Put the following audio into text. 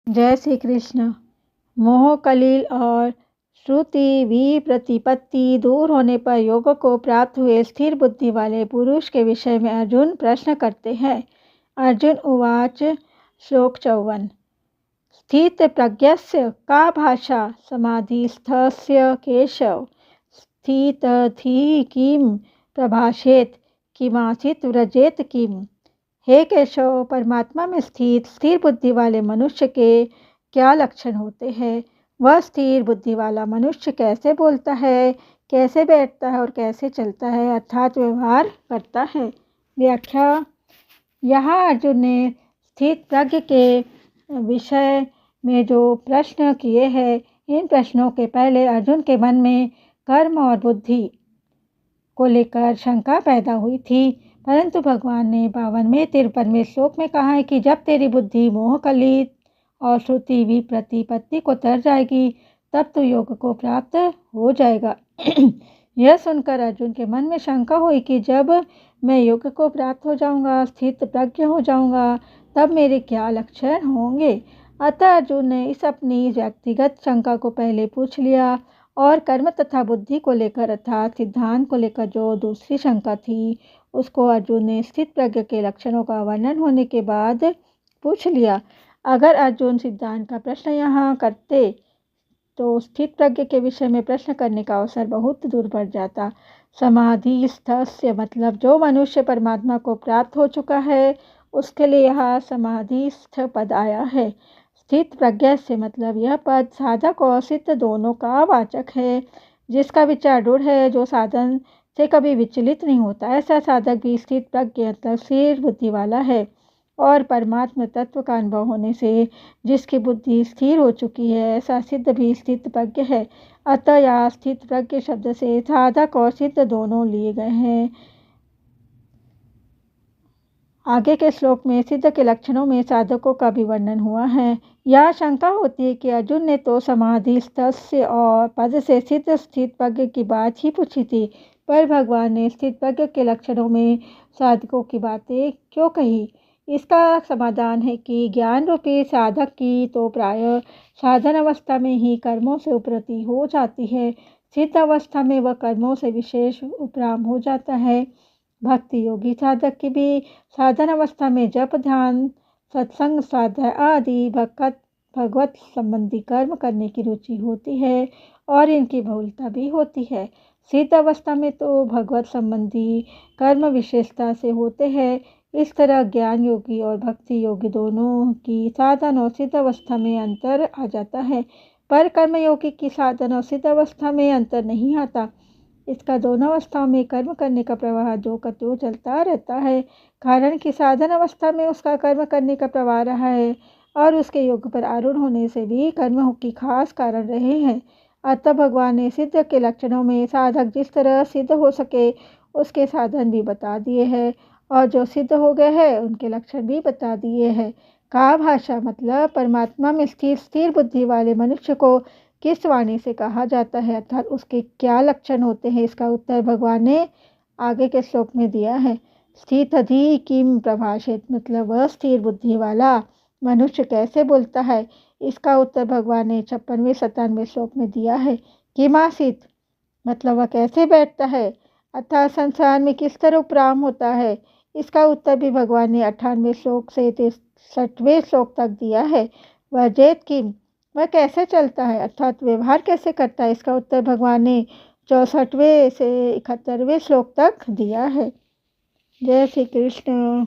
जय श्री कृष्ण। मोह कलील और श्रुति विप्रतिपत्ति दूर होने पर योग को प्राप्त हुए स्थिर बुद्धि वाले पुरुष के विषय में अर्जुन प्रश्न करते हैं। अर्जुन उवाच। श्लोक 54। स्थित प्रज्ञस्य का भाषा समाधिस्थस्य केशव स्थितधि किम प्रभाषेत किमासित व्रजेत किम। हे केशव, परमात्मा में स्थित स्थिर बुद्धि वाले मनुष्य के क्या लक्षण होते हैं? वह स्थिर बुद्धि वाला मनुष्य कैसे बोलता है, कैसे बैठता है और कैसे चलता है, अर्थात व्यवहार करता है। व्याख्या। यहाँ अर्जुन ने स्थित प्रज्ञ के विषय में जो प्रश्न किए हैं, इन प्रश्नों के पहले अर्जुन के मन में कर्म और बुद्धि को लेकर शंका पैदा हुई थी, परंतु भगवान ने 52वें श्लोक में कहा है कि जब तेरी बुद्धि मोह कलित और श्रुति विप्रतिपत्ति को तर जाएगी, तब तो योग को प्राप्त हो जाएगा। यह सुनकर अर्जुन के मन में शंका हुई कि जब मैं योग को प्राप्त हो जाऊंगा, स्थित प्रज्ञ हो जाऊंगा, तब मेरे क्या लक्षण होंगे। अतः अर्जुन ने इस अपनी व्यक्तिगत शंका को पहले पूछ लिया और कर्म तथा बुद्धि को लेकर अर्थात सिद्धांत को लेकर जो दूसरी शंका थी, उसको अर्जुन ने स्थित प्रज्ञ के लक्षणों का वर्णन होने के बाद पूछ लिया। अगर अर्जुन सिद्धांत का प्रश्न यहाँ करते तो स्थित प्रज्ञ के विषय में प्रश्न करने का अवसर बहुत दूर बढ़ जाता। समाधिस्थस्य मतलब जो मनुष्य परमात्मा को प्राप्त हो चुका है, उसके लिए यह समाधिस्थ पद आया है। स्थित प्रज्ञ से मतलब यह पद साधक और सिद्ध दोनों का वाचक है। जिसका विचार दृढ़ है, जो साधन से कभी विचलित नहीं होता, ऐसा साधक भी स्थित प्रज्ञ मतलब स्थिर बुद्धि वाला है। और परमात्म तत्व का अनुभव होने से जिसकी बुद्धि स्थिर हो चुकी है, ऐसा सिद्ध भी स्थित प्रज्ञ है। अतः यह स्थित प्रज्ञ शब्द से साधक और सिद्ध दोनों लिए गए हैं। आगे के श्लोक में सिद्ध के लक्षणों में साधकों का भी वर्णन हुआ है। यह शंका होती है कि अर्जुन ने तो समाधिस्थस्य और पद से सिद्ध स्थित प्रज्ञ की बात ही पूछी थी, पर भगवान ने स्थित प्रज्ञ के लक्षणों में साधकों की बातें क्यों कही। इसका समाधान है कि ज्ञान रूपी साधक की तो प्राय साधन अवस्था में ही कर्मों से उपरति हो जाती है। सिद्ध अवस्था में वह कर्मों से विशेष उपराम हो जाता है। भक्ति योगी साधक की भी साधन अवस्था में जप, ध्यान, सत्संग, स्वाध्याय आदि भगवत संबंधी कर्म करने की रुचि होती है और इनकी बहुलता भी होती है। सिद्ध अवस्था में तो भगवत संबंधी कर्म विशेषता से होते हैं। इस तरह ज्ञान योगी और भक्ति योगी दोनों की साधन और सिद्ध अवस्था में अंतर आ जाता है, पर कर्म योगी की साधन और सिद्ध अवस्था में अंतर नहीं आता। इसका दोनों अवस्थाओं में कर्म करने का प्रवाह जो का त्यों चलता रहता है, कारण कि साधन अवस्था में उसका कर्म करने का प्रवाह रहा है और उसके योग पर आरूढ़ होने से भी कर्म की खास कारण रहे हैं। अतः भगवान ने सिद्ध के लक्षणों में साधक जिस तरह सिद्ध हो सके उसके साधन भी बता दिए हैं, और जो सिद्ध हो गए हैं उनके लक्षण भी बता दिए हैं। का भाषा मतलब परमात्मा में स्थिर बुद्धि वाले मनुष्य को किस वाणी से कहा जाता है, अर्थात उसके क्या लक्षण होते हैं, इसका उत्तर भगवान ने आगे के श्लोक में दिया है। स्थितधि किम प्रभाषेत मतलब वह स्थिर बुद्धि वाला मनुष्य कैसे बोलता है, इसका उत्तर भगवान ने 56वें 97वें श्लोक में दिया है। किमासित मतलब वह कैसे बैठता है, अर्थात संसार में किस तरह उपराम होता है, इसका उत्तर भी भगवान ने 58वें श्लोक से 63वें श्लोक तक दिया है। व्रजेत किम वह कैसे चलता है, अर्थात व्यवहार कैसे करता है, इसका उत्तर भगवान ने 64वें से 71वें श्लोक तक दिया है। जय श्री कृष्ण।